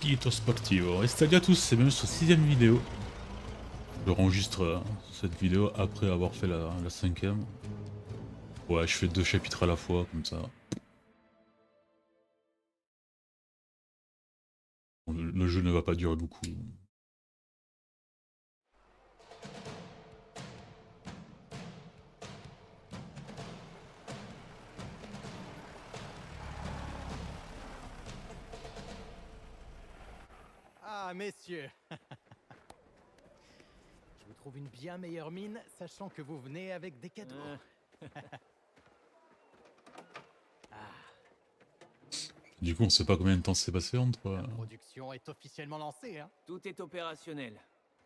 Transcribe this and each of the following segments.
Spirito Sportivo. Et salut à tous, c'est même sur 6ème vidéo. Je enregistre cette vidéo après avoir fait la 5ème. Ouais, je fais 2 chapitres à la fois, comme ça. Bon, le jeu ne va pas durer beaucoup. Ah, messieurs. Je vous trouve une bien meilleure mine, sachant que vous venez avec des cadeaux. Du coup, on sait pas combien de temps s'est passé entre... La production est officiellement lancée, hein. Tout est opérationnel.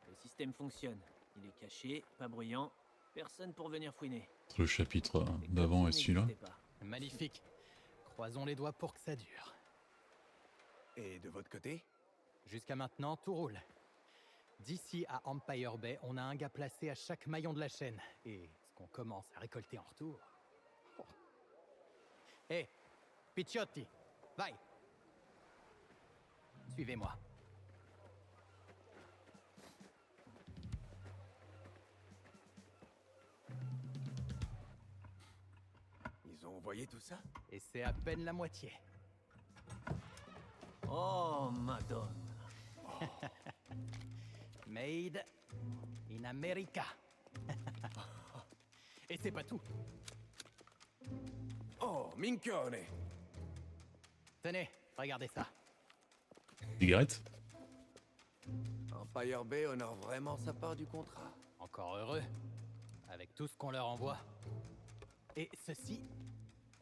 Le système fonctionne. Il est caché, pas bruyant, personne pour venir fouiner. le chapitre d'avant et celui-là. Magnifique. Croisons les doigts pour que ça dure. Et de votre côté? Jusqu'à maintenant, tout roule. D'ici à Empire Bay, on a un gars placé à chaque maillon de la chaîne. Et ce qu'on commence à récolter en retour... Oh. Hé, Picciotti, vai. Suivez-moi. Ils ont envoyé tout ça? Et c'est à peine la moitié. Oh, madone. Made in America. Et c'est pas tout. Oh, minchione! Tenez, regardez ça. Cigarette. Empire Bay honore vraiment sa part du contrat. Encore heureux, avec tout ce qu'on leur envoie. Et ceci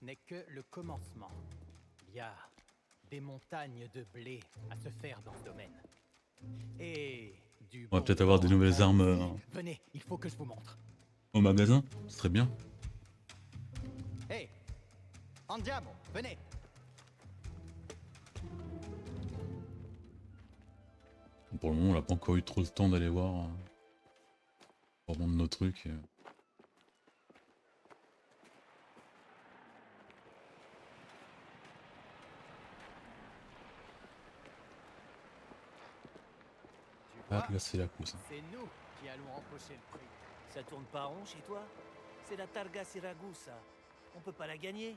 n'est que le commencement. Il y a des montagnes de blé à se faire dans ce domaine. Et du On va peut-être avoir des nouvelles armes Venez, il faut que je vous montre. au magasin. C'est très bien. Hey, Andiamo, venez. Pour le moment, on n'a pas encore eu trop le temps d'aller voir vraiment de nos trucs. Ah, là c'est la course. C'est nous qui allons empocher le prix. Ça tourne pas rond chez toi? C'est la Targa Siragusa. On peut pas la gagner.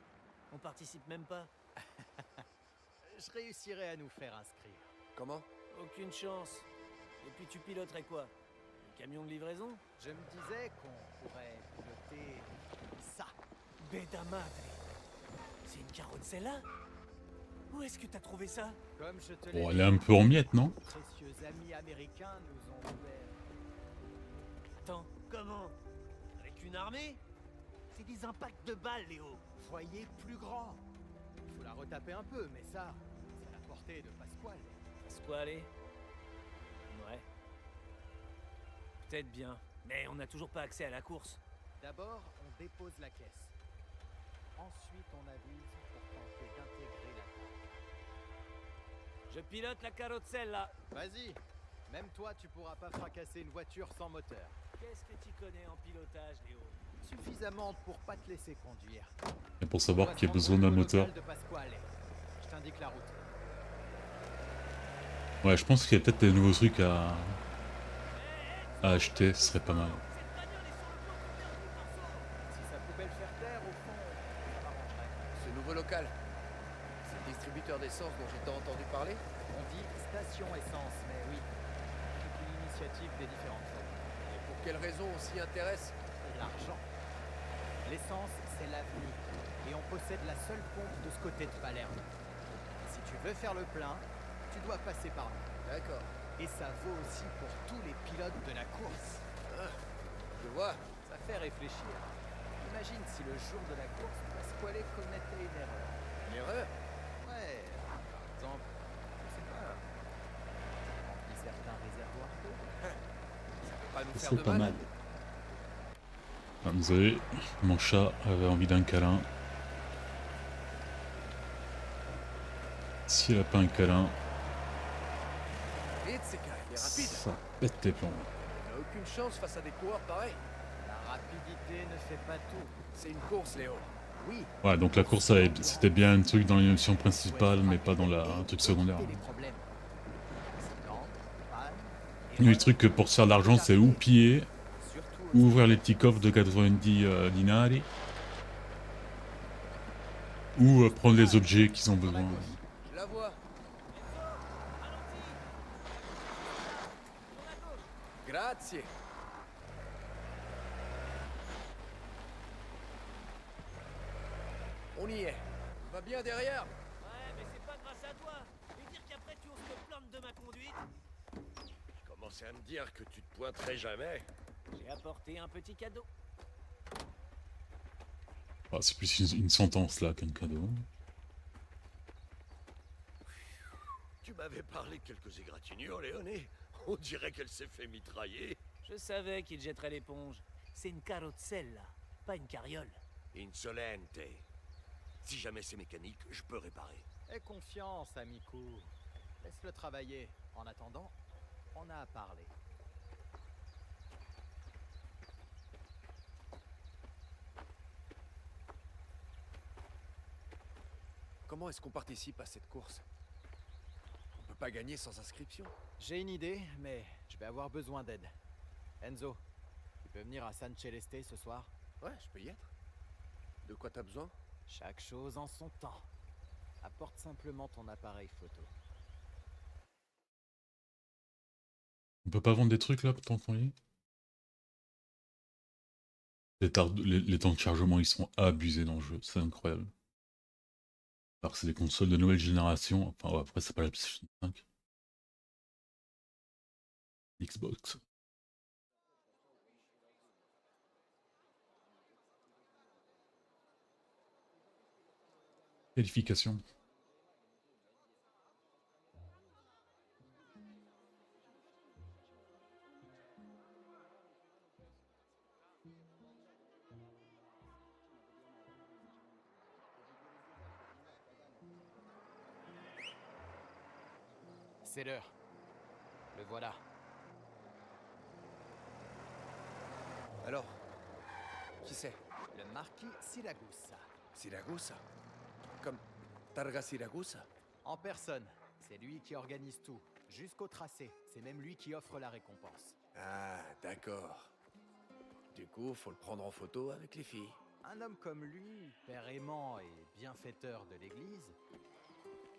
On participe même pas. Je réussirai à nous faire inscrire. Comment? Aucune chance. Et puis tu piloterais quoi? Un camion de livraison? Je me disais qu'on pourrait piloter ça. Beda madre. C'est une carrozzella? Où est-ce que t'as trouvé ça? Comme je te l'ai Bon, dit, elle est un peu en miettes, non? nos précieux amis américains nous ont ouvert. Attends, comment? Avec une armée? C'est des impacts de balles, Léo. Voyez plus grand. Il faut la retaper un peu, mais ça, c'est à la portée de Pasquale. Pasquale? Ouais. Peut-être bien. Mais on n'a toujours pas accès à la course. D'abord, on dépose la caisse. Ensuite, on avise pour tenter d'intégrer la table. Je pilote la carrozzella. Vas-y. Même toi, tu pourras pas fracasser une voiture sans moteur. Qu'est-ce que tu connais en pilotage, Léo? Suffisamment pour pas te laisser conduire. Et pour savoir qu'il y a besoin d'un moteur. De Pasquale. Je t'indique la route. Ouais, je pense qu'il y a peut-être des nouveaux trucs à acheter, ce serait pas mal. Si ça pouvait le faire taire, au fond, ça m'arrangerait. Ce nouveau local? C'est le distributeur d'essence dont j'ai tant entendu parler? On dit station essence, mais oui. C'est une initiative des différentes zones. Et pour quelle raison on s'y intéresse? L'argent. L'essence, c'est l'avenir. Et on possède la seule pompe de ce côté de Palerme. Si tu veux faire le plein, tu dois passer par nous. D'accord. Et ça vaut aussi pour tous les pilotes de la course. Je vois. Ça fait réfléchir. Imagine si le jour de la course, Pasquale commettait une erreur. Une erreur? Ouais, par exemple, je sais pas, remplit certains réservoirs d'eau. Ça peut pas nous faire C'est de pas mal. mal. Ah, désolé, mon chat avait envie d'un câlin. S'il a pas un câlin, Et c'est carré, il est rapide. ça pète les plombs. On n'a aucune chance face à des coureurs pareils. La rapidité ne fait pas tout. C'est une course, Léo. Oui. Ouais, donc la course, c'était bien un truc dans l'émission principale, mais pas dans un truc secondaire. Les problèmes. Le truc que pour se faire de l'argent, c'est ou piller, Surtout ou ouvrir les petits coffres de 90 dinari, ou prendre les objets qu'ils ont sur la besoin. gauche. Je la vois. Grazie. On y est. Va bien derrière. Ouais, mais c'est pas grâce à toi. Et dire qu'après tu oses te plaindre de ma conduite. Je commençais à me dire que tu te pointerais jamais. J'ai apporté un petit cadeau. Ah, c'est plus une sentence là qu'un cadeau. Tu m'avais parlé de quelques égratignures, Léoné. On dirait qu'elle s'est fait mitrailler. Je savais qu'il jetterait l'éponge. C'est une carrozzella, pas une carriole. Insolente. Si jamais c'est mécanique, je peux réparer. Aie confiance, Amico. Laisse-le travailler. En attendant, on a à parler. Comment est-ce qu'on participe à cette course? On peut pas gagner sans inscription. J'ai une idée, mais je vais avoir besoin d'aide. Enzo, tu peux venir à San Celeste ce soir? Ouais, je peux y être. De quoi t'as besoin? Chaque chose en son temps. Apporte simplement ton appareil photo. On peut pas vendre des trucs là tant qu'on y est. Les temps de chargement ils sont abusés dans le jeu, c'est incroyable. Alors que c'est des consoles de nouvelle génération, enfin ouais, après c'est pas la PlayStation 5. Xbox. Qualification. C'est l'heure. Le voilà. Alors, qui c'est? Le marquis Siragusa. Siragusa. Comme Targa Siragusa. En personne. C'est lui qui organise tout. Jusqu'au tracé. C'est même lui qui offre la récompense. Ah, d'accord. Du coup, faut le prendre en photo avec les filles. Un homme comme lui, père aimant et bienfaiteur de l'église,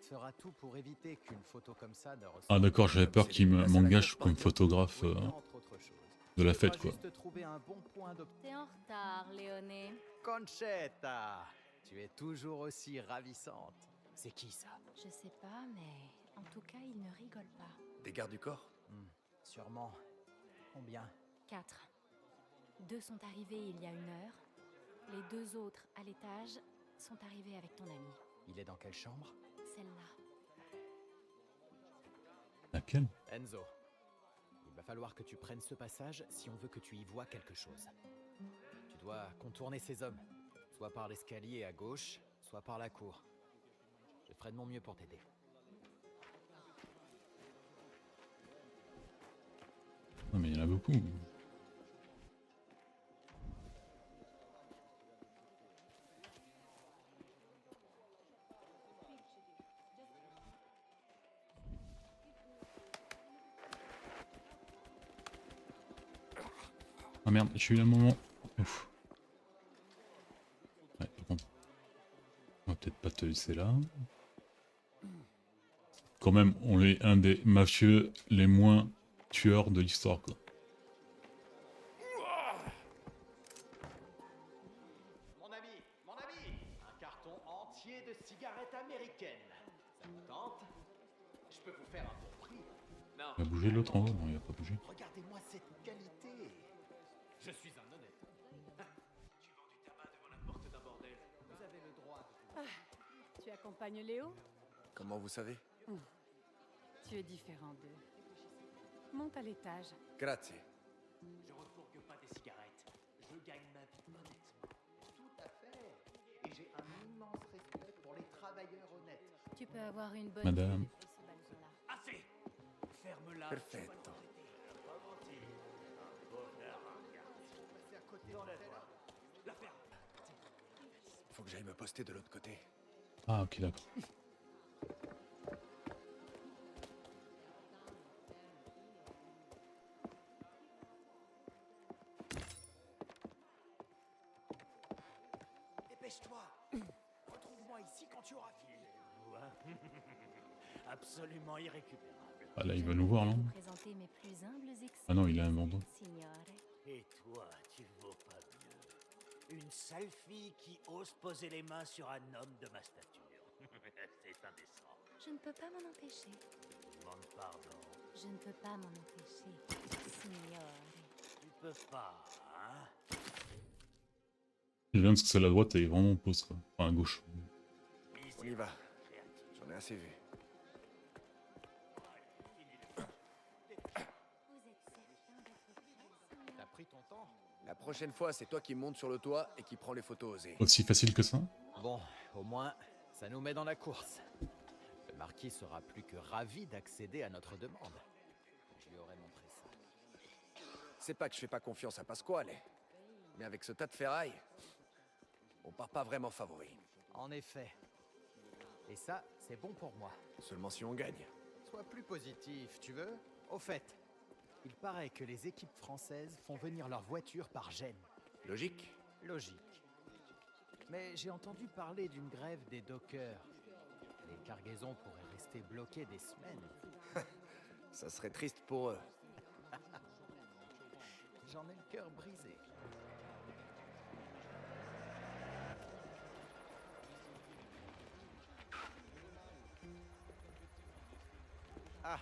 fera tout pour éviter qu'une photo comme ça ne ressemble. Ah d'accord, j'avais peur qu'il m'engage comme photographe Oui, entre autres choses. de la Tu fête dois quoi. juste trouver un bon point de... T'es en retard, Léoné. Concetta, tu es toujours aussi ravissante. C'est qui ça? Je sais pas, mais en tout cas, il ne rigole pas. Des gardes du corps? Sûrement. Combien? 4. 2 sont arrivés il y a 1 heure. Les 2 autres, à l'étage, sont arrivés avec ton ami. Il est dans quelle chambre? Celle-là. Laquelle? Enzo, il va falloir que tu prennes ce passage si on veut que tu y vois quelque chose. Tu dois contourner ces hommes, soit par l'escalier à gauche, soit par la cour. Je ferai de mon mieux pour t'aider. Non mais il y en a beaucoup. Ah merde, j'ai eu un moment. Ouf. Ouais, par contre. On va peut-être pas te laisser là. Quand même, on est un des mafieux les moins tueurs de l'histoire quoi. Mon ami, un carton entier de cigarettes américaines. Ça vous tente? Je peux vous faire un bon prix. Non. Il a bougé l'autre en haut? Non, il a pas bougé. Regardez-moi cette qualité. Je suis un honnête. Tu vends du tabac devant la porte d'un bordel. Vous avez le droit de... Tu accompagnes Léo? Comment vous savez? Tu es différent d'eux. Monte à l'étage. Grazie. Je refourgue pas des cigarettes. Je gagne ma vie honnêtement. Tout à fait. Et j'ai un immense respect pour les travailleurs honnêtes. Tu peux avoir une bonne Madame. vue depuis ce balcon-là. Assez. Ferme-la. Perfetto. C'est à côté de là. La ferme. Faut que j'aille me poster de l'autre côté. Ah ok d'accord. ici quand tu auras fini. Absolument irrécupérable. Ah là, il va nous voir, là. Vous présenter mes plus humbles excuses, Ah non, il a un bandeau. signore. Et toi, tu vaux pas mieux. Une sale fille qui ose poser les mains sur un homme de ma stature. C'est indécent. Je ne peux pas m'en empêcher. Demande pardon. Je ne peux pas m'en empêcher, signore. Tu peux pas, hein? J'aime bien parce que c'est la droite et vraiment pause, quoi. Enfin, à gauche. On y va. J'en ai assez vu. Vous êtes certain d'être prêt, T'as pris ton temps? La prochaine fois, c'est toi qui montes sur le toit et qui prends les photos osées. Aussi facile que ça? Bon, au moins, ça nous met dans la course. Le marquis sera plus que ravi d'accéder à notre demande. Je lui aurais montré ça. C'est pas que je fais pas confiance à Pasquale, mais avec ce tas de ferraille, on part pas vraiment favori. En effet. Et ça, c'est bon pour moi. Seulement si on gagne. Sois plus positif, tu veux? Au fait, il paraît que les équipes françaises font venir leurs voitures par Gênes. Logique? Logique. Mais j'ai entendu parler d'une grève des dockers. Les cargaisons pourraient rester bloquées des semaines. Ça serait triste pour eux. J'en ai le cœur brisé. Ah,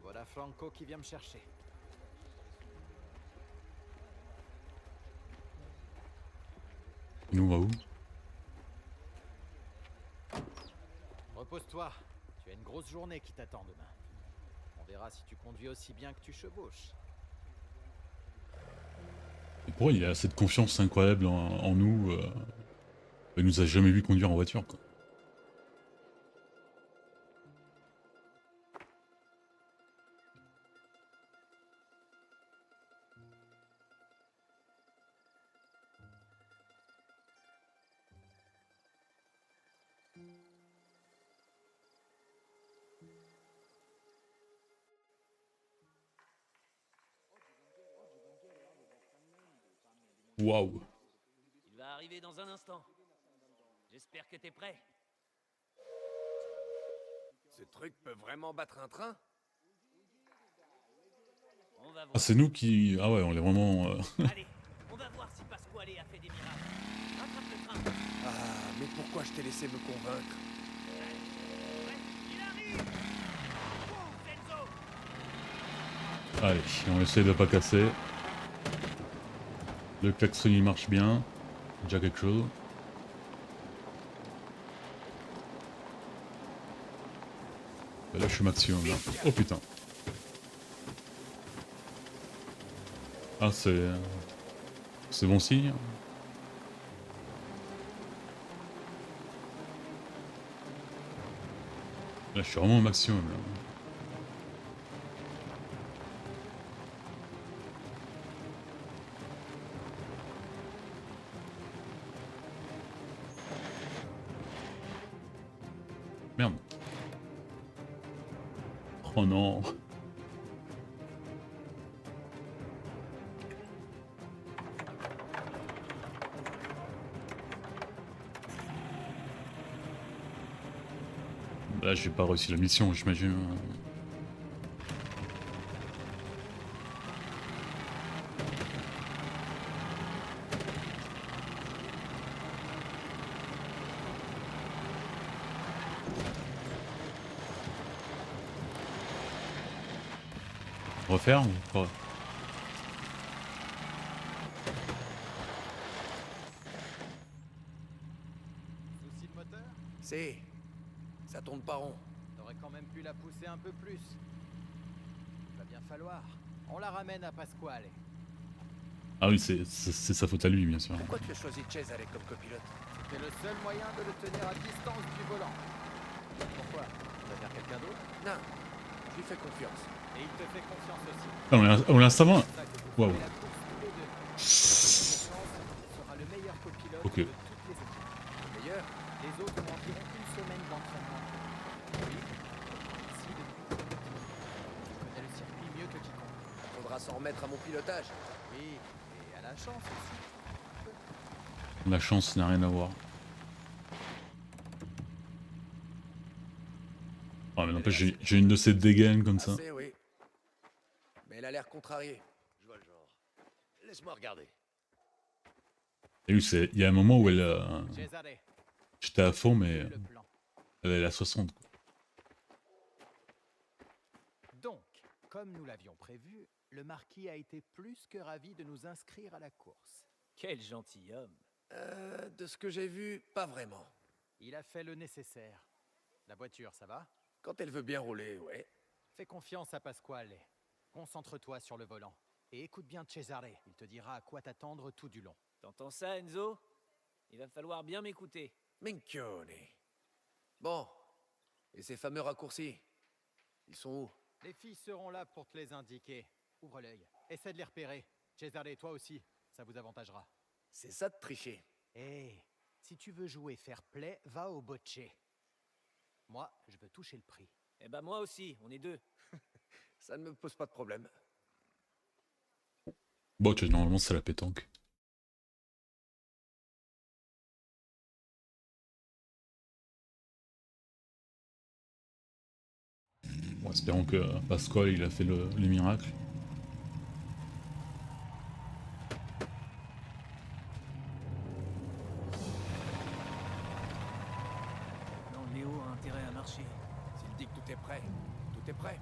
voilà Franco qui vient me chercher. Et nous, on va où? Repose-toi, tu as une grosse journée qui t'attend demain. On verra si tu conduis aussi bien que tu chevauches. Et pourquoi il a cette confiance incroyable en nous il nous a jamais vu conduire en voiture, quoi. Waouh. Il va arriver dans un instant. J'espère que t'es prêt. Ce truc peut vraiment battre un train? On va voir. Ah, c'est nous qui... Ah ouais, on est vraiment... Allez, on va voir si Pasquale a fait des miracles. Rattrape le train. Ah, mais pourquoi je t'ai laissé me convaincre? Ouais, il arrive. Oh, Enzo. Allez, on essaie de pas casser. Le klaxon il marche bien. Déjà quelque chose. Là je suis maximum là. Oh putain. Ah c'est... C'est bon signe. Là je suis vraiment au maximum là. Merde. Oh non. Là j'ai pas réussi la mission, j'imagine. Refaire ou pas? Souci de moteur? C'est... Ça tourne pas rond. T'aurais quand même pu la pousser un peu plus. Il va bien falloir. On la ramène à Pasquale. Ah oui, c'est sa faute à lui, bien sûr. Pourquoi tu as choisi Cesare comme copilote? C'était le seul moyen de le tenir à distance du volant. Pourquoi? Tu vas vers quelqu'un d'autre? Non, je lui fais confiance. Et il te fait confiance aussi. Ah, on l'a instamment. C'est ça que vous Waouh. ferez la course tous les deux. Sera le meilleur copilote Ok. de toutes les équipes. D'ailleurs, Les autres ont environ une semaine d'entraînement. Oui, ici depuis très petit. Je connais le circuit mieux que quiconque. faudra s'en remettre à mon pilotage. Oui, et à la chance aussi. La chance n'a rien à voir. Ah, mais n'empêche, j'ai une de ces dégaines comme ça. Assez, oui. Mais elle a l'air contrariée. Je vois le genre. Laisse-moi regarder. Et oui, il y a un moment où elle. Cesare, J'étais à fond, mais le plan. elle est à 60. Quoi. Donc, comme nous l'avions prévu, le marquis a été plus que ravi de nous inscrire à la course. Quel gentilhomme. De ce que j'ai vu, pas vraiment. Il a fait le nécessaire. La voiture, ça va? Quand elle veut bien rouler, ouais. Fais confiance à Pasquale. Concentre-toi sur le volant. Et écoute bien Cesare. Il te dira à quoi t'attendre tout du long. T'entends ça, Enzo? Il va falloir bien m'écouter. Minchione. Bon. Et ces fameux raccourcis? Ils sont où? Les filles seront là pour te les indiquer. Ouvre l'œil. Essaie de les repérer. Cesare, toi aussi. Ça vous avantagera. C'est ça de tricher. Eh, si tu veux jouer fair play, va au bocce. Moi, je veux toucher le prix. Eh ben moi aussi, on est deux. Ça ne me pose pas de problème. Bon, tu sais, normalement, c'est la pétanque. Bon, espérons que Pasquale, il a fait les miracles. Non, Léo a intérêt à marcher. S'il dit que tout est prêt, tout est prêt.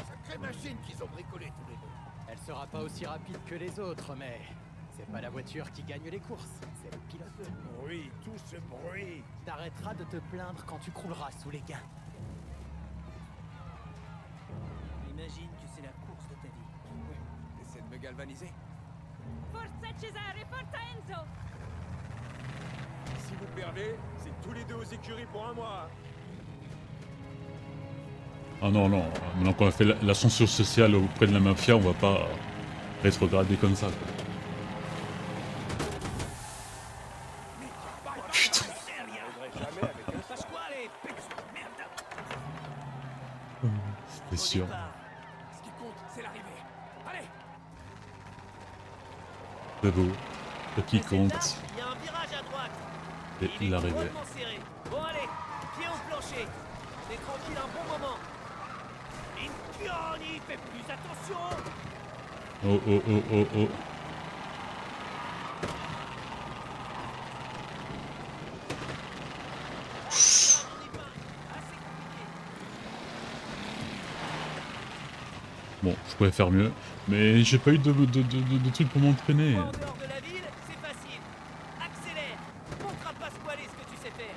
Sacrée machine qu'ils ont bricolée tous les deux. Elle sera pas aussi rapide que les autres, mais c'est pas la voiture qui gagne les courses, c'est le pilote. Bruit, tout ce bruit. T'arrêteras de te plaindre quand tu crouleras sous les gains. Imagine que c'est la course de ta vie. Essaie de me galvaniser. Forza Cesare, forza Enzo! Si vous perdez, c'est tous les deux aux écuries pour un mois. Ah non, non, maintenant qu'on a fait l'ascension sociale auprès de la mafia, on va pas rétrograder comme ça. Quoi. Putain. C'était sûr. Ce qui compte, c'est l'arrivée. Allez! C'est beau. Ce qui compte, Il y a un virage à droite. c'est Il est l'arrivée. drôlement serré. Bon allez, pied au plancher. On est tranquille un bon moment. Minchioni, fais plus attention. Oh oh oh oh oh. Bon, je pourrais faire mieux, mais j'ai pas eu de trucs pour m'entraîner. En dehors de la ville, c'est facile. Accélère. Montre à Pasquale ce que tu sais faire.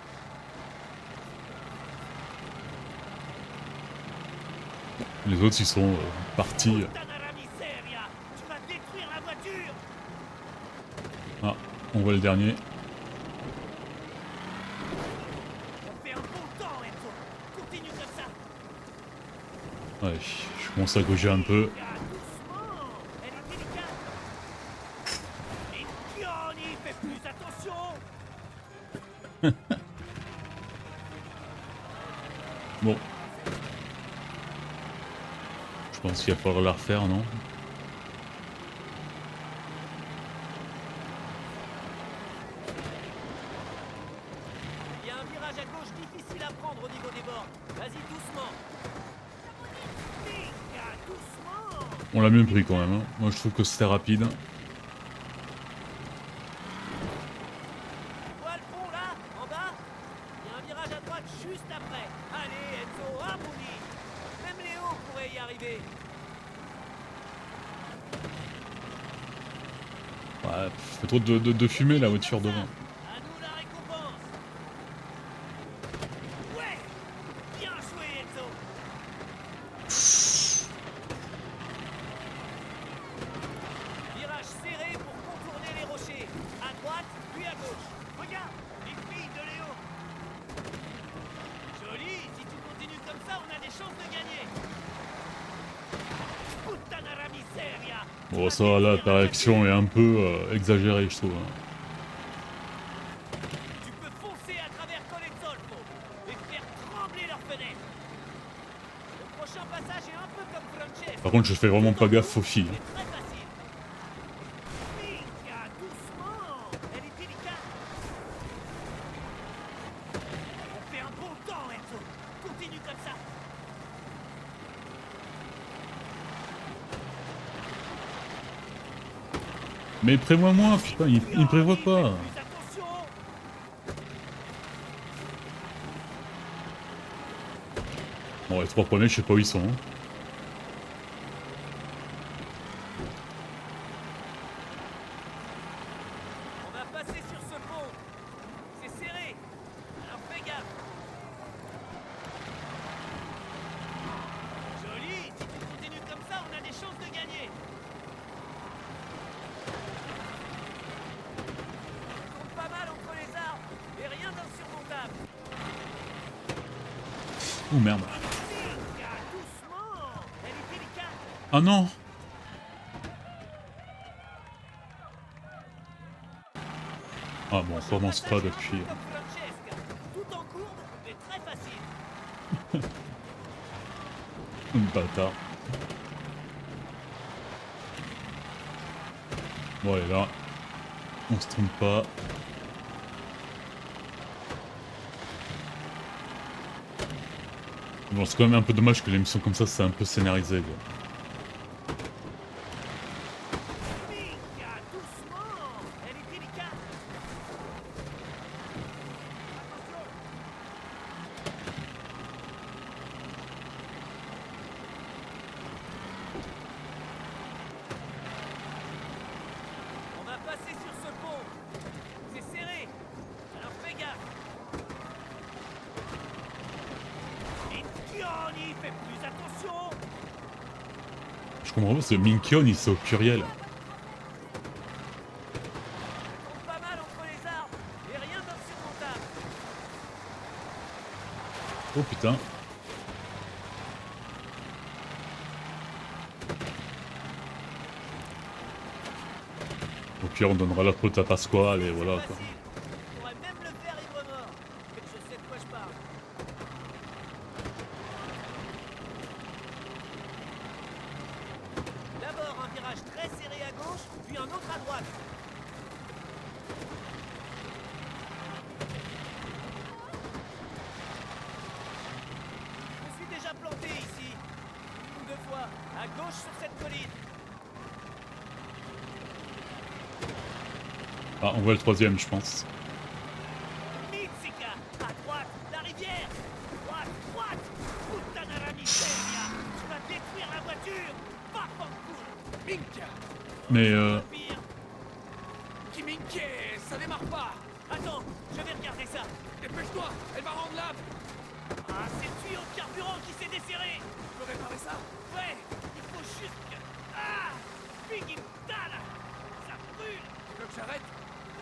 Les autres, ils sont partis. Puttana miseria. Tu vas détruire la voiture. Ah, on voit le dernier. On fait un bon temps, Enzo. Continue comme ça. Ouais, je commence à gauger un peu. Ah, doucement. Elle est délicate. Minchioni, fais plus attention. Bon. Je pense qu'il va falloir la refaire, non? Il y a un virage à gauche difficile à prendre au niveau des bords. Vas-y doucement. Minchia, doucement. On l'a bien pris quand même. Hein. Moi, je trouve que c'était rapide. Tu vois le pont là, en bas? Il y a un virage à droite juste après. Allez Enzo, abouti. Même Léo pourrait y arriver. Ouais, fait trop de fumée la voiture devant. À nous la récompense. Ouais. Bien joué, Enzo. Virage serré pour contourner les rochers. À droite, puis à gauche. Regarde, les filles de Léo. Joli, si tu continues comme ça, on a des chances de gagner. Puttana miseria. Bon, ça là, ta réaction est un peu exagérée, je trouve. Hein. Tu peux foncer à travers Colezzolfo et faire trembler leurs fenêtres. Le prochain passage est un peu comme Francesco. Par contre, je fais vraiment pas gaffe aux filles. C'est très facile. Mais prévois moins, putain, il prévoit pas. Plus attention. Bon, les 3 premiers, je sais pas où ils sont. Hein. On va passer sur ce pont. C'est serré. Alors fais gaffe. Joli, si tu continues comme ça, on a des chances de gagner. On compte pas mal entre les arbres et rien d'insurmontable. Oh merde. Doucement. Elle est délicate. Ah non. Ah bon, on commencera depuis. Comme Francesca. Tout en courbe, mais très facile. Bâtard. Bon, allez là. On se trompe pas. Bon, c'est quand même un peu dommage que l'émission comme ça, c'est un peu scénarisé. Quoi. Minchia, doucement. Elle est délicate. On va passer sur ce pont. C'est serré. Alors fais gaffe. Minchioni, fais plus attention. Je comprends pas, ce Minkion, il c'est au pluriel. On compte pas mal entre les arbres et rien d'insurmontable. Oh putain. Au pire, on donnera la faute à Pasquale et voilà quoi. Facile. On pourrait même le faire ivre mort. Mais je sais de quoi je parle. D'abord un virage très serré à gauche, puis un autre à droite. Je me suis déjà planté ici. Une ou deux fois, à gauche sur cette colline. Ah, on voit le troisième, je pense. Mizzica, à droite, la rivière. Droite, droite. Puttana la miseria. Tu vas détruire la voiture. Pas fanculo. Minchia. Mais Pire. Kiminke, ça démarre pas. Attends, je vais regarder ça. Dépêche-toi, elle va rendre l'âme. Ah, c'est le tuyau de carburant qui s'est desserré. Je peux réparer ça. Ouais, il faut juste que... Ah, Pigintana. Ça brûle. Tu veux que j'arrête?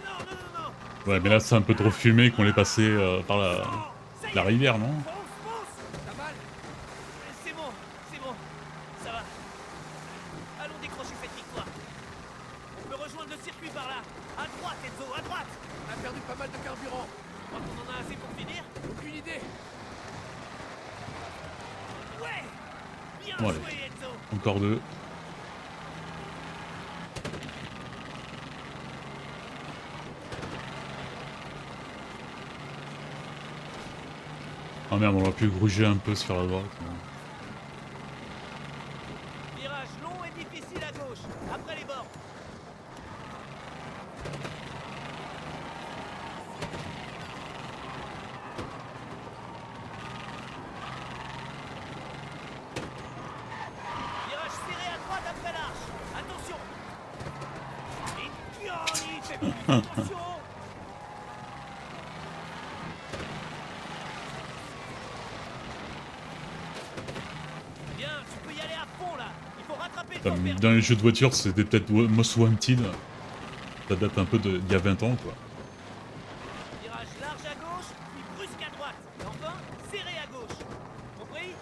Non, non, non, non. ouais, mais là c'est un peu trop fumé qu'on est passé par Oh, ça y la est. rivière, non? Fonce, fonce. T'as mal? C'est bon, c'est bon. Ça va. Allons décrocher cette victoire. On peut rejoindre le circuit par là. À droite, Enzo, à droite. On a perdu pas mal de carburant. Je crois qu'on en a assez pour finir. Aucune idée. Ouais. Bien Bon, joué, allez. Enzo. Encore deux. Ah merde, on aurait pu gruger un peu sur la droite. Virage long et difficile à gauche. Après les bords. Virage serré à droite après l'arche. Attention. Minchioni, fais plus attention. Bien, tu peux y aller à fond là. Il faut rattraper le temps Comme perdu. dans les jeux de voiture, c'était peut-être Most Wanted. Ça date un peu d'il y a 20 ans, quoi. Virage large à gauche, puis brusque à droite. Et enfin, serré à gauche. Compris?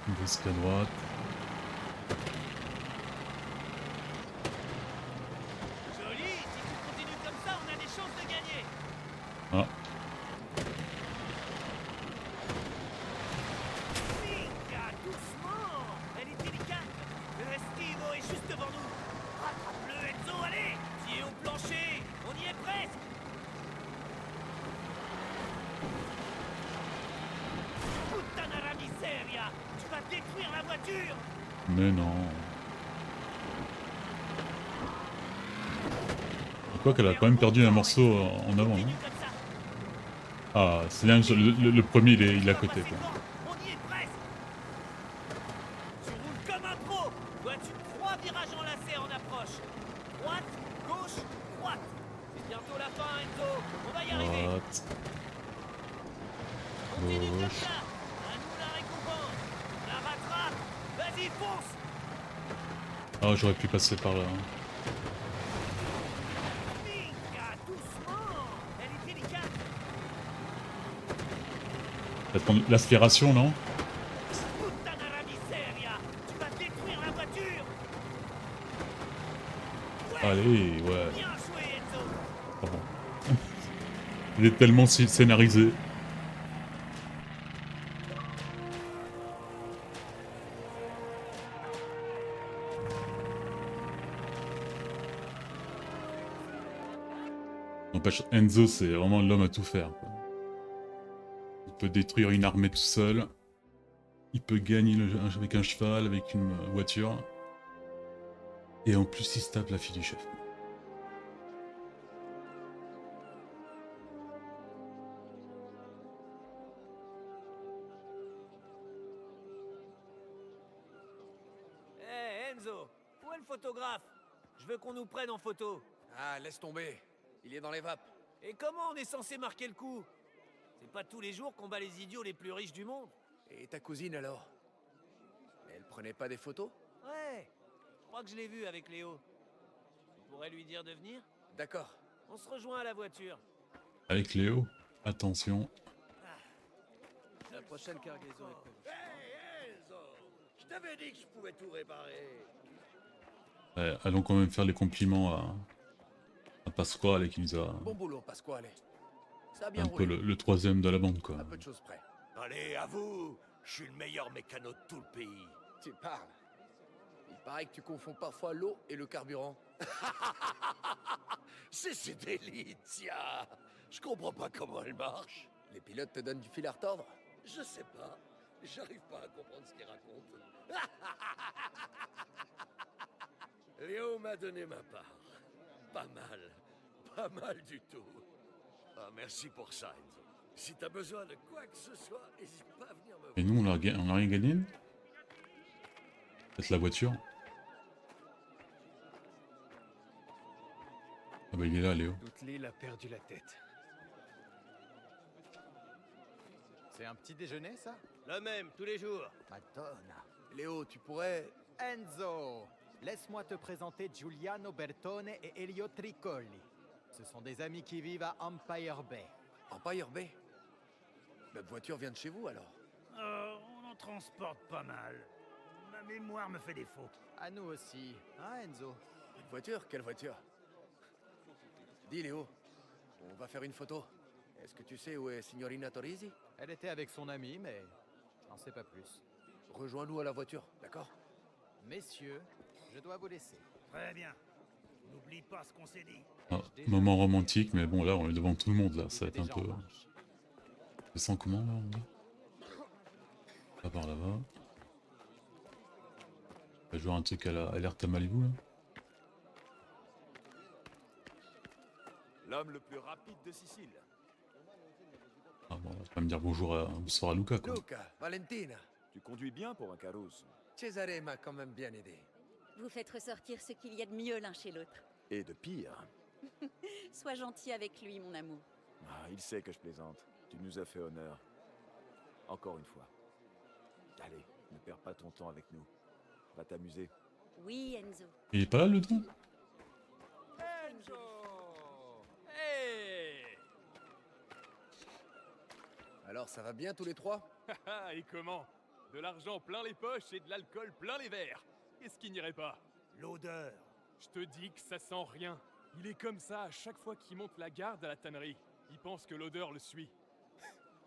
Brusque à droite. Joli, si tu continues comme ça, on a des chances de gagner. Ah, Minchia, doucement. Elle est délicate. Le Restivo est juste devant nous. Rattrape-le, Enzo, allez. Pied au plancher. On y est presque. Puttana la miseria. Tu vas détruire la voiture. mais non. Quoi qu'elle a quand même perdu un morceau en avant. Hein. Ah, c'est bien, le premier il est à côté. Quoi. On y est presque. Tu roules comme un pro. Vois-tu 3 virages enlacés en approche. Droite, gauche, droite. C'est bientôt la fin, Enzo. On va y arriver. Droite. Continue comme Gauche. ça. À nous la récompense. On la rattrape. Vas-y, fonce. Ah, j'aurais pu passer par là. Hein. Minka, doucement. Elle est délicate. Peut-être l'aspiration, non? Puttana miseria. Tu vas détruire la voiture. Allez, ouais. Bien joué, Enzo. Pardon. Il est tellement scénarisé. N'empêche, Enzo, c'est vraiment l'homme à tout faire. Quoi. Il peut détruire une armée tout seul. Il peut gagner avec un cheval, avec une voiture. Et en plus, il se tape la fille du chef. Hé, Enzo, où est le photographe? Je veux qu'on nous prenne en photo. Ah, laisse tomber. Il est dans les vapes. Et comment on est censé marquer le coup? C'est pas tous les jours qu'on bat les idiots les plus riches du monde. Et ta cousine alors? Elle prenait pas des photos? Ouais, je crois que je l'ai vu avec Léo. Tu pourrais lui dire de venir? D'accord. On se rejoint à la voiture. Avec Léo, attention. La prochaine cargaison est prévue. Hey, Enzo! Je t'avais dit que je pouvais tout réparer. Ouais, allons quand même faire les compliments à Pasquale qui nous a Bon boulot, Pasquale. Ça a bien un peu roulé. le troisième de la bande, quoi. À peu de choses près. Allez, à vous! Je suis le meilleur mécano de tout le pays. Tu parles. Il paraît que tu confonds parfois l'eau et le carburant. C'est d'élite, tiens! Je comprends pas comment elle marche. Les pilotes te donnent du fil à retordre? Je sais pas. J'arrive pas à comprendre ce qu'il raconte. Léo m'a donné ma part. Pas mal. Pas mal du tout. Ah, merci pour ça, Enzo. Si t'as besoin de quoi que ce soit, n'hésite pas à venir me voir. Et nous, on a rien gagné? Peut-être la voiture? Ah bah il est là, Léo. L'île a perdu la tête. C'est un petit déjeuner, ça? Le même, tous les jours. Madonna. Léo, tu pourrais... Enzo, laisse-moi te présenter Giuliano Bertone et Elio Tricoli. Ce sont des amis qui vivent à Empire Bay. Empire Bay? Notre voiture vient de chez vous alors? On en transporte pas mal. Ma mémoire me fait défaut. À nous aussi, hein Enzo? Une voiture? Quelle voiture? Dis Léo, on va faire une photo. Est-ce que tu sais où est Signorina Torrisi? Elle était avec son ami, mais j'en sais pas plus. Rejoins-nous à la voiture, d'accord? Messieurs, je dois vous laisser. Très bien. N'oublie pas ce qu'on s'est dit. Ah, moment romantique, mais bon, là, on est devant tout le monde, là. Ça va être un Déjà peu... en marche. Je sens comment, là, on va pas par là-bas. On va jouer un truc à l'Alerte à Malibu, là. L'homme le plus rapide de Sicile. Ah bon, on va pas me dire bonsoir à Luca, quoi. Luca, Valentina, Tu conduis bien pour un Caruso. Cesare m'a quand même bien aidé. Vous faites ressortir ce qu'il y a de mieux l'un chez l'autre. Et de pire. Sois gentil avec lui, mon amour. Ah, il sait que je plaisante. Tu nous as fait honneur. Encore une fois. Allez, ne perds pas ton temps avec nous. Va t'amuser. Oui, Enzo. Il est pas là, le don? Enzo! Hey! Alors ça va bien tous les trois? Ah, et comment? De l'argent plein les poches et de l'alcool plein les verres. Qu'est-ce qui n'irait pas? L'odeur. Je te dis que ça sent rien. Il est comme ça à chaque fois qu'il monte la garde à la tannerie. Il pense que l'odeur le suit.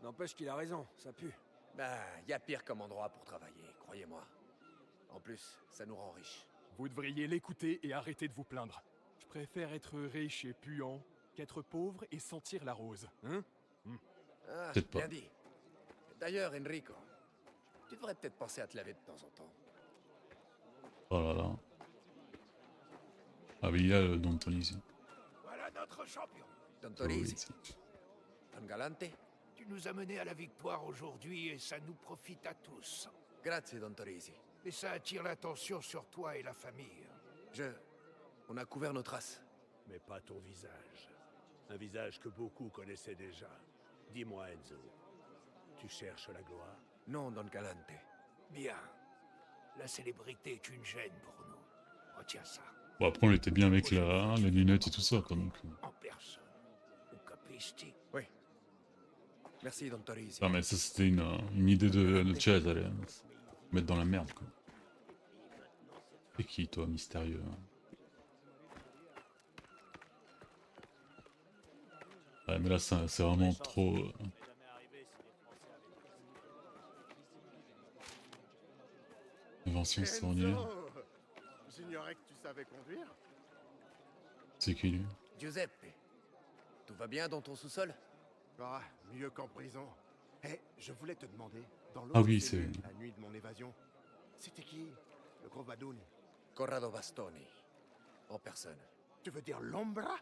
N'empêche qu'il a raison, ça pue. Bah, y a pire comme endroit pour travailler, croyez-moi. En plus, ça nous rend riches. Vous devriez l'écouter et arrêter de vous plaindre. Je préfère être riche et puant qu'être pauvre et sentir la rose. Hein? Ah, Peut-être pas. bien dit. D'ailleurs, Enrico, tu devrais peut-être penser à te laver de temps en temps. Oh là là. Ah oui, il y a le don de Tony ici. Voilà champion. Don Oh, Torisi, oui. Don Galante. Tu nous as menés à la victoire aujourd'hui et ça nous profite à tous. Grazie, Don Torisi. Et ça attire l'attention sur toi et la famille. On a couvert nos traces. Mais pas ton visage. Un visage que beaucoup connaissaient déjà. Dis-moi, Enzo, tu cherches la gloire? Non, Don Galante. Bien. La célébrité est une gêne pour nous. Retiens ça. Bon, après, on était bien avec les lunettes et tout ça, quoi. Donc... En personne. Ou capisti. Oui. Merci, Don Torisi. Non, mais ça, c'était une idée de Chaz, allez. Mettre dans la merde, quoi. Et qui, toi, mystérieux? Ouais, mais là, c'est vraiment trop... Invention saunière. J'ignorais que tu savais conduire. C'est qui, lui? Giuseppe. Tout va bien dans ton sous-sol? Ah, mieux qu'en prison. Eh, je voulais te demander, dans Ah l'autre oui, cellule, c'est... la nuit de mon évasion, c'était qui? Le gros Badoun? Corrado Bastoni. En personne. Tu veux dire l'Ombra?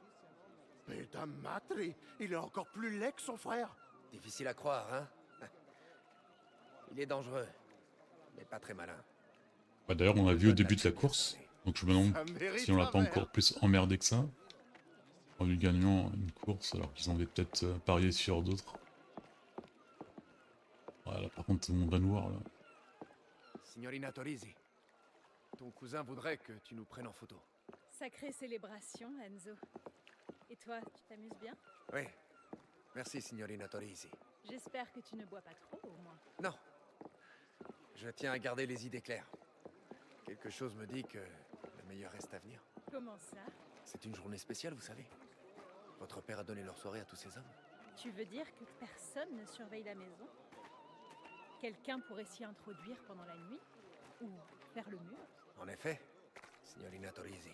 Putain, matri, il est encore plus laid que son frère. Difficile à croire, hein? Il est dangereux, mais pas très malin. Bah, d'ailleurs, on l'a vu au début de la course, donc je me demande si on l'a pas encore plus emmerdé que ça. En lui gagnant une course, alors qu'ils avaient peut-être parié sur d'autres. Voilà, par contre, on va noir, là. Signorina Torisi, ton cousin voudrait que tu nous prennes en photo. Sacrée célébration, Enzo. Et toi, tu t'amuses bien? Oui. Merci, Signorina Torisi. J'espère que tu ne bois pas trop, au moins. Non. Je tiens à garder les idées claires. Quelque chose me dit que le meilleur reste à venir. Comment ça? C'est une journée spéciale, vous savez. Votre père a donné leur soirée à tous ces hommes. Tu veux dire que personne ne surveille la maison? Quelqu'un pourrait s'y introduire pendant la nuit? Ou faire le mur? En effet, Signorina Torisi.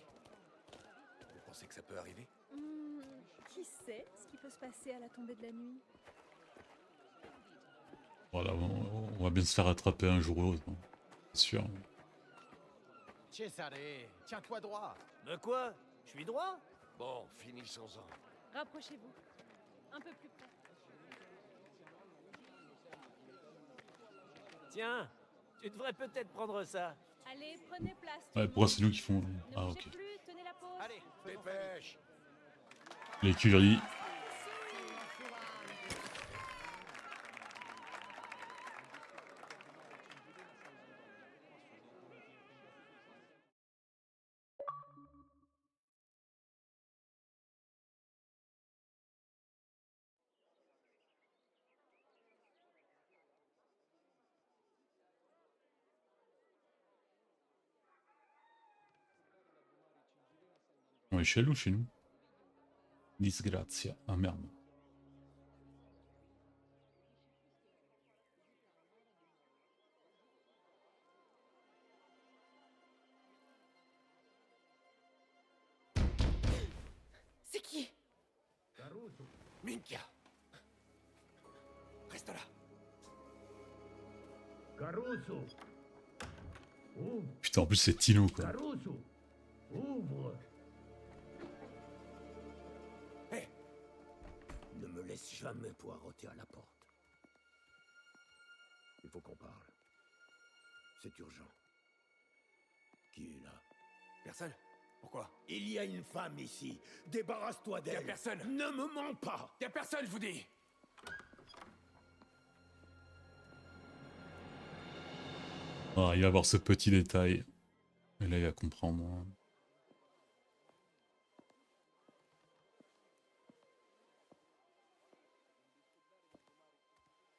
Vous pensez que ça peut arriver? Qui sait ce qui peut se passer à la tombée de la nuit? Voilà, on va bien se faire attraper un jour ou l'autre, hein. C'est sûr. Cesare, tiens-toi droit. De quoi? Je suis droit? Bon, finissons-en. Rapprochez-vous. Un peu plus près. Tiens, tu devrais peut-être prendre ça. Allez, prenez place. Ouais, pourquoi c'est nous qui font... Ne Ah, bougez ok. plus, tenez la pause. Allez, Dépêche! L'écurie. On est chez nous, chez nous. Disgrazia. Ah merde. C'est qui? Minchia! Reste là. Caruso! Putain, en plus c'est Tino, quoi. Caruso! Ouvre! Hé! Ne me laisse jamais poireauter à la porte. Il faut qu'on parle. C'est urgent. Qui est là? Personne? Pourquoi? Il y a une femme ici. Débarrasse-toi d'elle. Y a personne. Ne me mens pas. Y a personne, je vous dis! Ah, il va avoir ce petit détail. Et là, il va comprendre.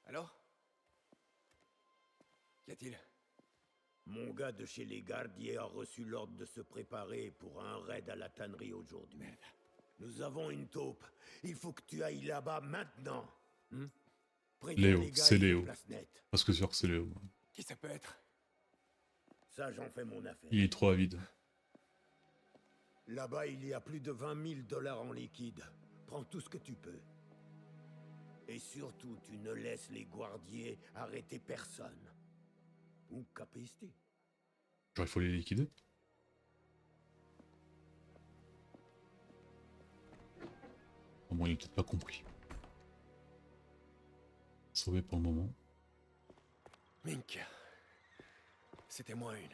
Alors? Qu'y a-t-il? Mon gars de chez les gardiers a reçu l'ordre de se préparer pour un raid à la tannerie aujourd'hui. Nous avons une taupe. Il faut que tu ailles là-bas maintenant. Préviens Léo, les gars c'est et fais Léo. place nette. Parce que sûr que c'est Léo. Qui ça peut être? Ça, j'en fais mon affaire. Il est trop avide. Là-bas, il y a plus de 20 000 $ en liquide. Prends tout ce que tu peux. Et surtout, tu ne laisses les guardiers arrêter personne. Ou capisti? Genre, il faut les liquider. Bon, il a peut-être pas compris. Sauvé pour le moment. Mink. C'était moins une.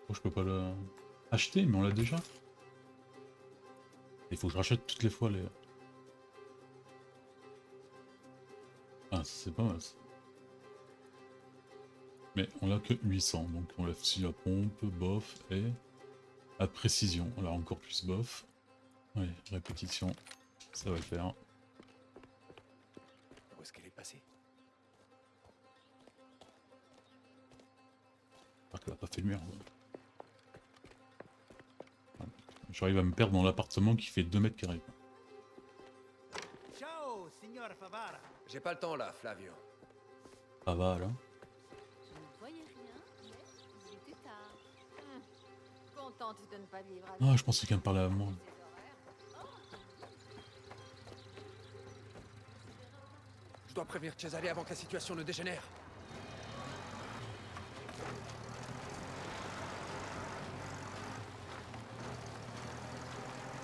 Oh, je peux pas le acheter, mais on l'a déjà. Il faut que je rachète toutes les fois les... Ah, c'est pas mal ça. Mais on l'a que 800, donc on lève si la pompe, bof, et... à précision, on l'a encore plus bof. Allez, répétition, ça va le faire. Où est-ce qu'elle est passée? J'espère qu'elle a pas fait le mur. J'arrive à me perdre dans l'appartement qui fait 2 mètres carrés. Ciao, signor Favara. J'ai pas le temps là, Flavio. Ça va là. Je ne voyais rien, mais il était tard. Contente de ne pas vivre avec. Ah, je pensais qu'elle me parlait à moi. Je dois prévenir Cesare avant que la situation ne dégénère.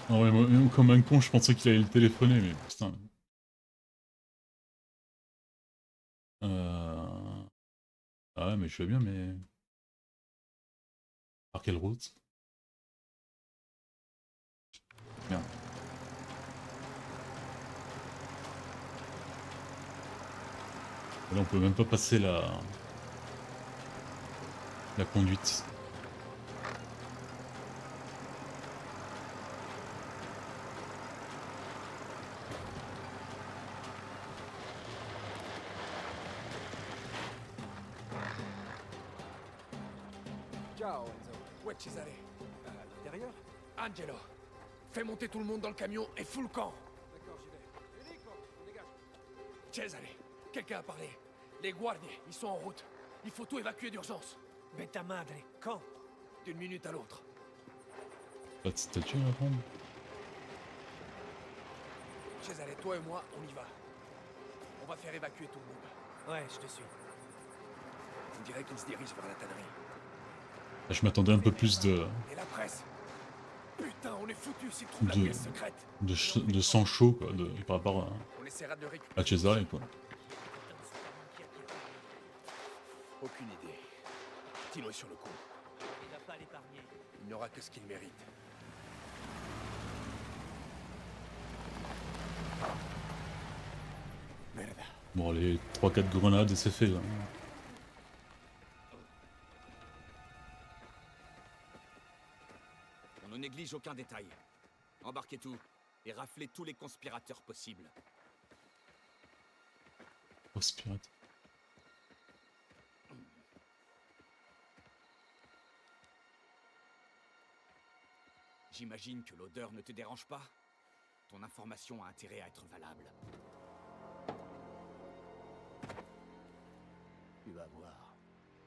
Ah ouais, moi, comme un con, je pensais qu'il allait le téléphoner, mais putain. Ah ouais, mais je vais bien, mais... Par quelle route? Merde. Là, on peut même pas passer la conduite. Ciao, Enzo. Où est Cesare? À l'intérieur? Angelo, fais monter tout le monde dans le camion et fous le camp. D'accord, j'y vais. Enrico, on dégage. Cesare, quelqu'un a parlé. Les guardiers, ils sont en route. Il faut tout évacuer d'urgence. Beta madre, quand? D'une minute à l'autre. Pas de statue à prendre. Cesare, toi et moi, on y va. On va faire évacuer tout le monde. Ouais, je te suis. On dirait qu'ils se dirigent vers la tannerie. Je m'attendais un peu plus de... Et la presse? Putain, on est foutus s'ils trouvent la pièce secrète. de sang chaud, quoi, par rapport On essaiera de le récupérer. à Cesare, quoi. Aucune idée. Tino est sur le coup. Il va pas l'épargner. Il n'aura que ce qu'il mérite. Merde. Bon, les 3-4 grenades et c'est fait, là. On ne néglige aucun détail. Embarquez tout et raflez tous les conspirateurs possibles. Conspirateur. J'imagine que l'odeur ne te dérange pas. Ton information a intérêt à être valable. Tu vas voir.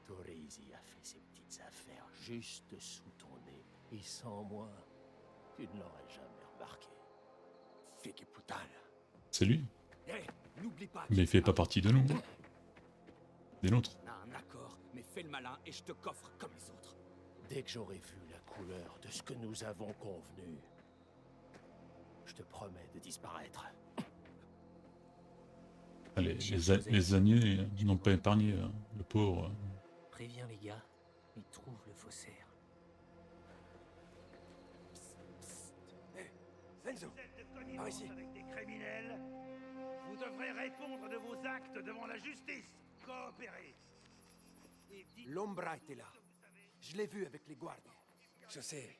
Torresi a fait ses petites affaires juste sous ton nez. Et sans moi, tu ne l'aurais jamais remarqué. Figue putain. C'est lui. Hé, n'oublie pas. Mais il fait pas partie de nous. Des nôtres. On a un accord, mais fais le malin et je te coffre comme les autres. Dès que j'aurai vu la couleur de ce que nous avons convenu, je te promets de disparaître. Allez, les Agnés n'ont pas épargné le pauvre. Préviens les gars, ils trouvent le faussaire. Enzo, par ici. Avec des criminels, vous devrez répondre de vos actes devant la justice. Coopérez. L'Ombra était là. Je l'ai vu avec les guardies. Je sais.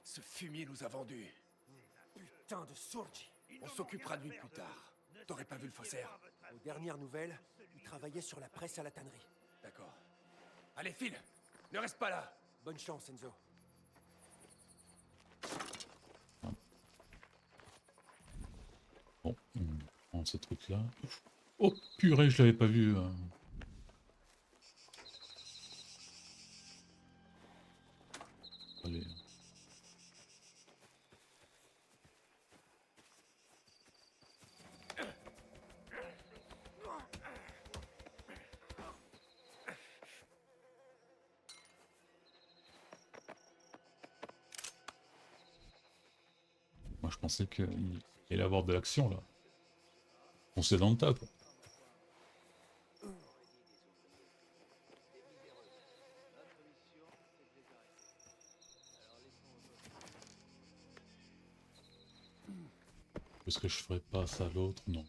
Ce fumier nous a vendus. Putain de Surgi. On s'occupera de lui plus tard. T'aurais pas vu le faussaire? Aux dernières nouvelles, il travaillait sur la presse à la tannerie. D'accord. Allez, file. Ne reste pas là. Bonne chance, Enzo. Bon, on prend ce truc-là. Oh purée, je l'avais pas vu. Allez. Moi je pensais qu'il allait avoir de l'action là. On s'est dans le tas quoi. Est-ce que je ferais pas ça à l'autre? Non.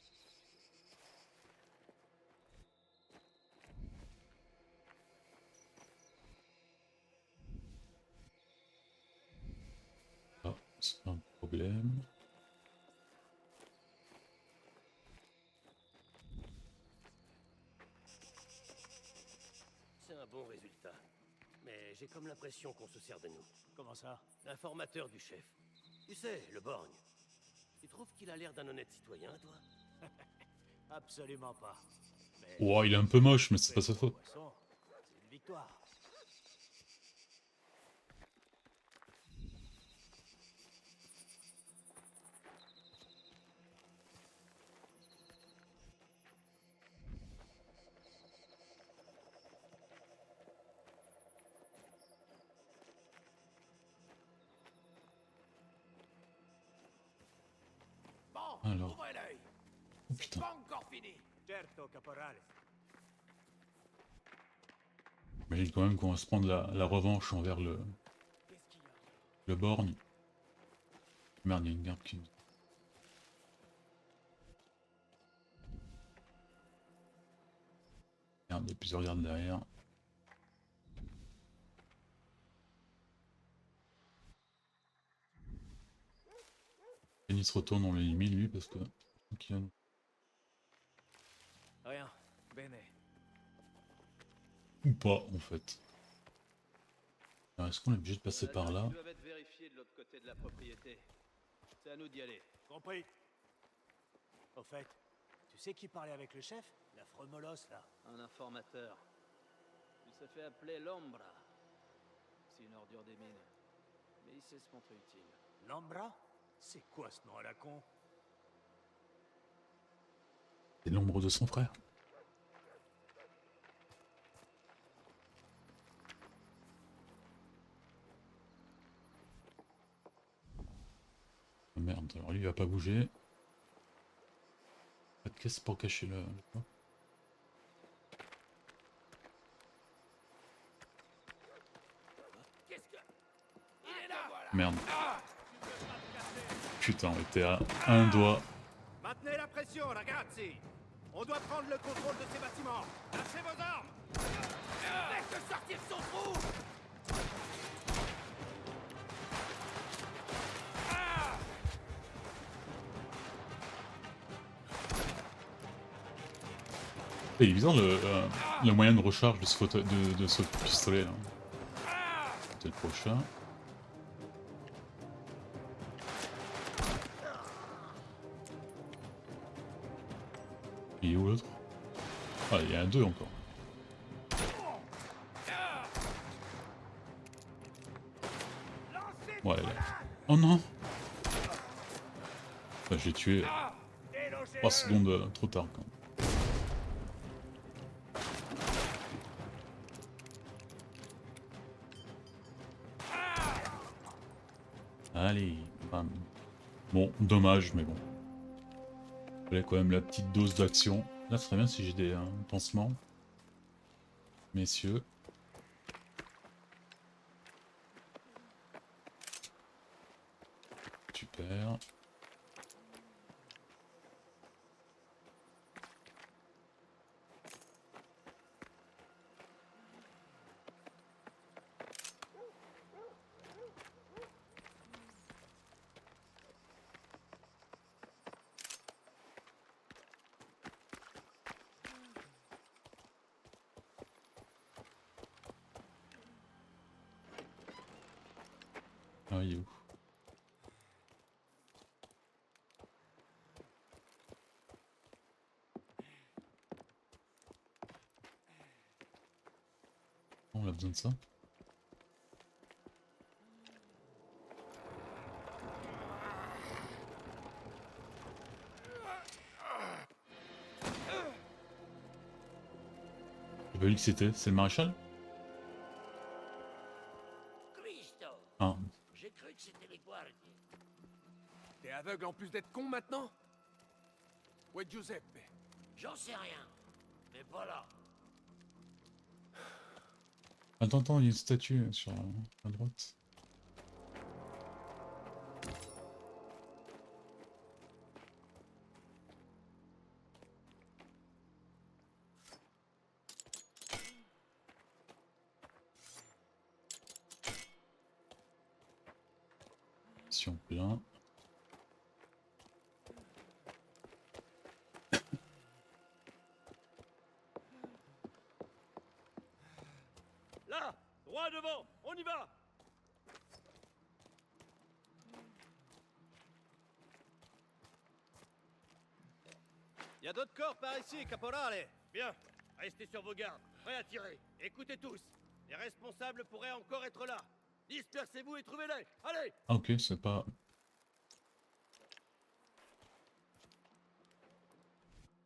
Ah, c'est un problème. C'est un bon résultat. Mais j'ai comme l'impression qu'on se sert de nous. Comment ça? L'informateur du chef. Tu sais, le borgne. Tu trouves qu'il a l'air d'un honnête citoyen, toi? Absolument pas. Mais Oh, il est un peu moche, mais c'est pas sa faute. poisson, c'est une victoire. Bon, Alors. ouvrez l'œil. Oh, C'est putain. pas encore fini. Certo, caporale. J'imagine quand même qu'on va se prendre la revanche envers le borgne. Merde, il y a une garde qui... Merde, il y a plusieurs gardes derrière. Et il se retourne, on l'élimine lui parce que... Ok. Rien. Bene. Ou pas en fait. Alors est-ce qu'on est obligé de passer par là? Ils doivent être vérifiés de l'autre côté de la propriété. C'est à nous d'y aller. Compris. Au fait, tu sais qui parlait avec le chef? L'affreux molosse, là. Un informateur. Il se fait appeler l'Ombra. C'est une ordure des mines. Mais il sait se montrer utile. L'Ombra? C'est quoi ce nom à la con? C'est l'ombre de son frère. Oh merde, alors lui il va pas bouger. Pas de caisse pour cacher le... Merde. Putain, on était à un doigt. Maintenez la pression, ragazzi. On doit prendre le contrôle de ces bâtiments. Lâchez vos armes. Faites sortir son trou. Et il est bizarre le moyen de recharge de ce pistolet là. C'était le prochain. Il est où l'autre? Ah, il y a un 2 encore. Ouais, là. Oh non! Bah, j'ai tué 3 secondes trop tard quand même. Allez, bam. Bon, dommage, mais bon. Fallait quand même la petite dose d'action. Là, ce serait bien si j'ai des pansements. Messieurs. Super. Ah, il est où? On a besoin de ça. J'ai pas vu que c'était. C'est le maréchal? Cristo. Ah. J'ai cru que c'était les guardiers. T'es aveugle en plus d'être con maintenant? Où est Giuseppe? J'en sais rien. Mais pas là. Attends, il y a une statue sur la droite. Mission plein. Là, droit devant, on y va. Y a d'autres corps par ici, caporale. Bien, restez sur vos gardes, prêts à tirer. Écoutez tous, les responsables pourraient encore être là. Dispersez-vous et trouvez-les. Allez. Ah ok, c'est pas...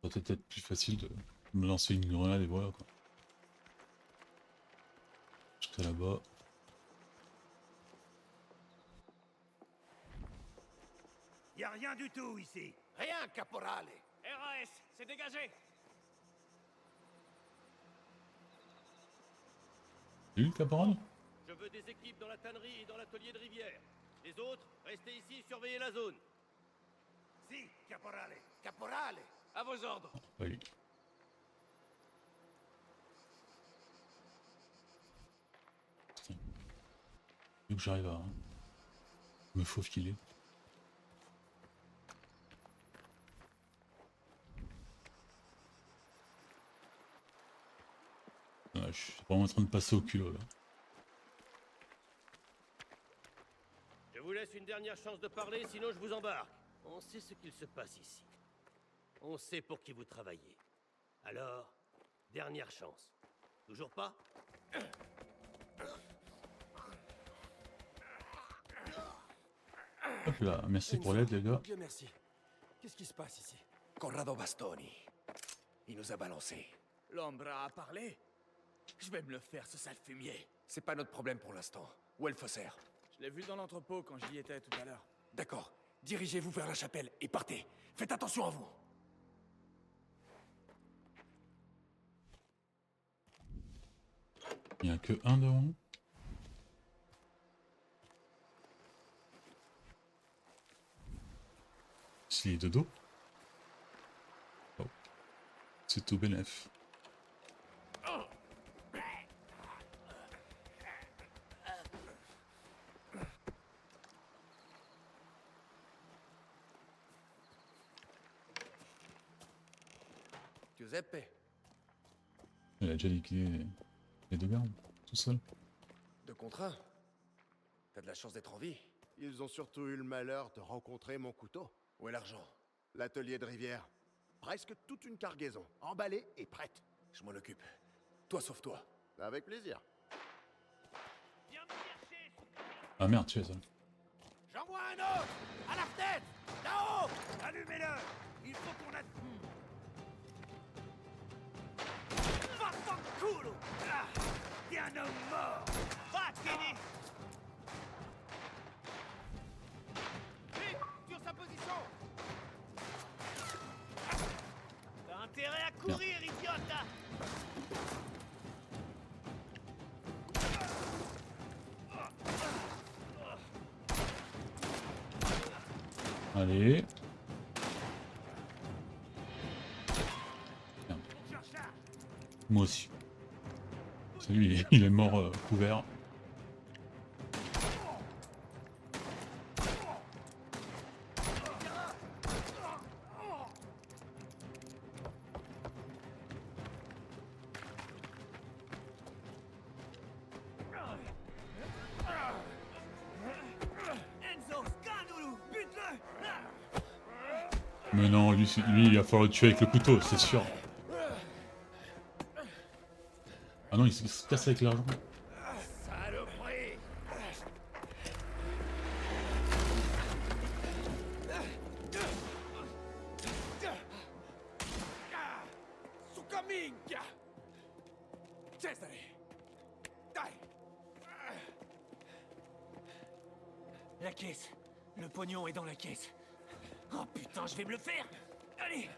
Ça peut être plus facile de me lancer une grenade et voilà quoi. Jusqu'à là-bas. Y a rien du tout ici. Rien, caporale. RAS, c'est dégagé. Salut le caporal. Je veux des équipes dans la tannerie et dans l'atelier de rivière. Les autres, restez ici, surveillez la zone. Si, caporale. Caporale. À vos ordres. Oui. Faut que j'arrive à me faufiler. Je suis vraiment en train de passer au culot là. Je vous laisse une dernière chance de parler, sinon je vous embarque. On sait ce qu'il se passe ici. On sait pour qui vous travaillez. Alors, dernière chance. Toujours pas? Hop là, merci pour l'aide les gars. Dieu merci. Qu'est-ce qui se passe ici? Corrado Bastoni. Il nous a balancé. L'Ombra a parlé? Je vais me le faire, ce sale fumier. C'est pas notre problème pour l'instant. Où est le faussaire? Je l'ai vu dans l'entrepôt quand j'y étais tout à l'heure. D'accord. Dirigez-vous vers la chapelle et partez. Faites attention à vous. Il n'y a que un devant. S'il est de dos. Oh. C'est tout bénef. Giuseppe. Il a déjà liquidé les deux gardes, tout seul. De contrat. T'as de la chance d'être en vie. Ils ont surtout eu le malheur de rencontrer mon couteau. Où est l'argent? L'atelier de rivière. Presque toute une cargaison, emballée et prête. Je m'en occupe. Toi, sauve-toi. Avec plaisir. Ah merde, tu es ça. J'en vois un autre. À la fenêtre. Là-haut. Allumez-le. Il faut qu'on a... Vaffanculo. Ah, t'es un homme mort. Va, Kenny. Vite, sur sa position. T'as intérêt à courir, idiote. Allez. Merde. Moi aussi. C'est lui, il est mort couvert. Enzo, Scanulu, bute-le. Mais non, lui, il va falloir le tuer avec le couteau, c'est sûr. Ah non, il se casse avec l'argent. Saloperie. Suka minchia! Cesare! Dai! La caisse. Le pognon est dans la caisse. Oh putain, je vais me le faire. Allez.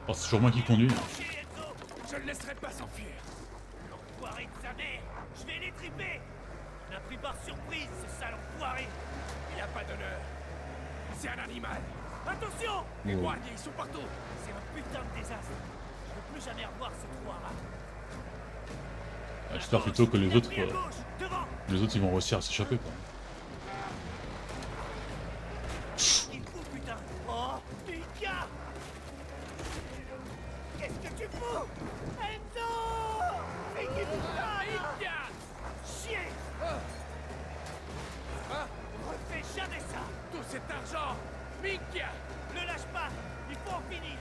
Oh, c'est toujours moi qui conduis. Je ne laisserai pas s'enfuir. L'enfoiré de sa mère. Je vais les triper. On a pris par surprise, ce sale enfoiré. Il a pas d'honneur. C'est un animal. Attention. Les guardiers, ils sont partout. C'est un putain de désastre. Je veux plus jamais revoir ce trou à rats. J'espère plutôt que les autres ils vont réussir à s'échapper quoi. Il faut putain. Oh, Mika. Qu'est-ce que tu fous? Enzo! Mais qui vous Mika! Chier! Refais jamais ça! Tout cet argent! Mika! Ne lâche pas! Il faut en finir!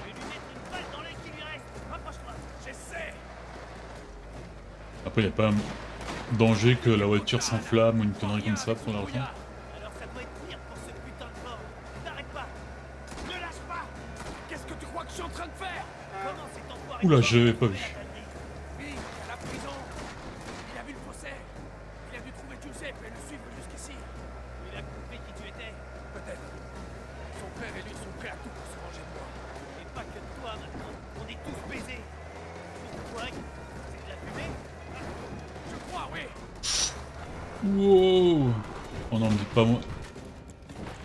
Je vais lui mettre une balle dans l'œil qui lui reste! Rapproche-toi! J'essaie! Après y a pas un danger que la voiture s'enflamme ou une connerie comme ça pour l'argent. Alors ça doit être pire pour ce putain de mort! T'arrêtes pas! Ne lâche pas! Qu'est-ce que tu crois que je suis en train de faire? Comment cet enfoiré... Oula, je l'avais pas vu. Oui, à la prison. Il a vu le faussaire. Il a dû trouver Giuseppe et le suivre jusqu'ici. Il a compris qui tu étais. Peut-être. Son frère et lui sont prêts à tout pour se venger de moi. Et pas que toi maintenant. On est tous baisés. Pourquoi? C'est de la fumée? Je crois, oui. Wow. Oh non, me dites pas moi.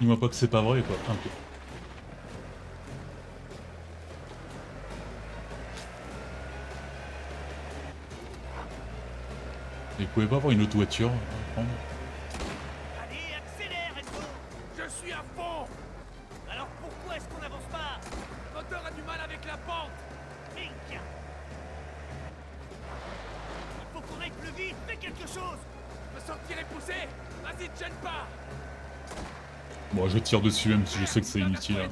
Dis-moi pas que c'est pas vrai quoi. Un peu. Et vous pouvez pas avoir une autre voiture à prendre? Allez, accélère, Enzo! Je suis à fond! Alors pourquoi est-ce qu'on n'avance pas? Le moteur a du mal avec la pente! Mika! Il faut qu'on aille plus vite! Fais quelque chose! Je me sentirai poussé! Vas-y, te gêne pas! Bon, je tire dessus même si je sais que c'est inutile.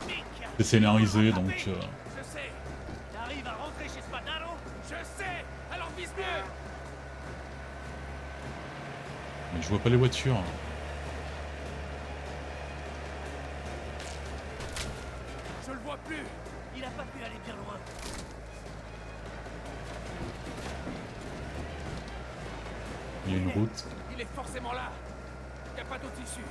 Mika! C'est scénarisé donc. Je sais! T'arrives à rentrer chez Spadaro? Je sais! Alors vise mieux! Mais je vois pas les voitures. Je le vois plus! Il a pas pu aller bien loin. Il y a une route. Il est forcément là! Y a pas d'autre issue!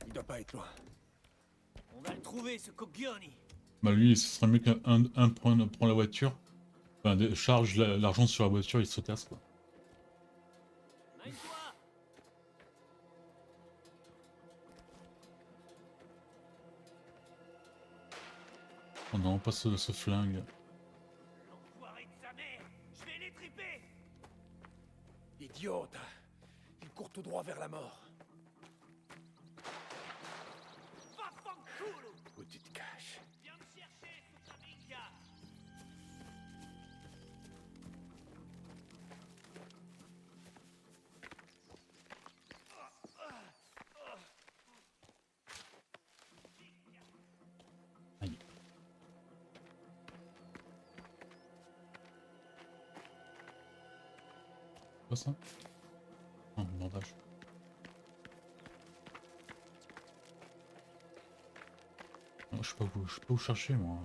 Il doit pas être loin. On va le trouver, ce Coglioni. Bah lui, ce serait mieux qu'un prend la voiture. Enfin, charge l'argent sur la voiture, il se casse quoi. Oh non, pas ce flingue. L'enfoiré de sa mère! Je vais les triper! Idiote! Il court tout droit vers la mort. Où tu te caches? Viens me chercher, Mika! Aïe. Quoi ça? Oh, un bandage. Non, je sais pas où chercher moi.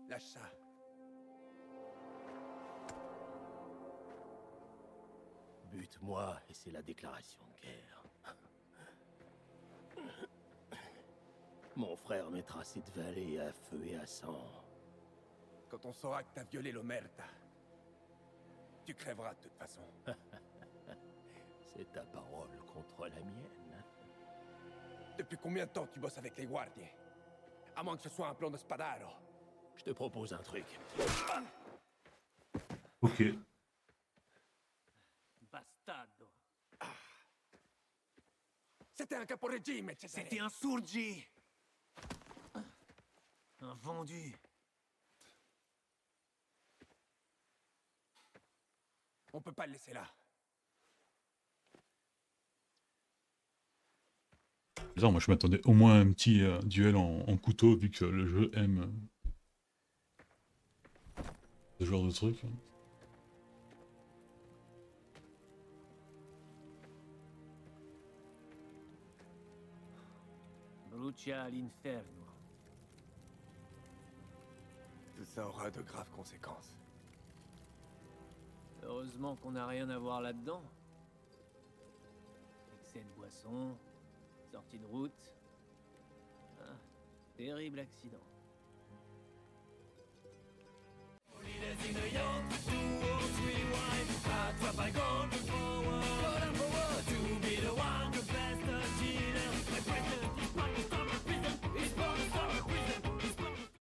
Lâche ça. Bute-moi et c'est la déclaration de guerre. Mon frère mettra cette vallée à feu et à sang. Quand on saura que t'as violé l'Omerta, tu crèveras de toute façon. C'est ta parole contre la mienne. Depuis combien de temps tu bosses avec les Guardiens? À moins que ce soit un plan de Spadaro. Je te propose un truc. Ok. Bastardo. C'était un caporegime, Cesare. C'était un surgi. Un vendu. On peut pas le laisser là. Bizarre, moi je m'attendais au moins à un petit duel en couteau, vu que le jeu aime ce genre de truc. Brucia all'inferno. Tout ça aura de graves conséquences. Heureusement qu'on n'a rien à voir là-dedans. Excès de boisson, sortie de route. Ah, terrible accident.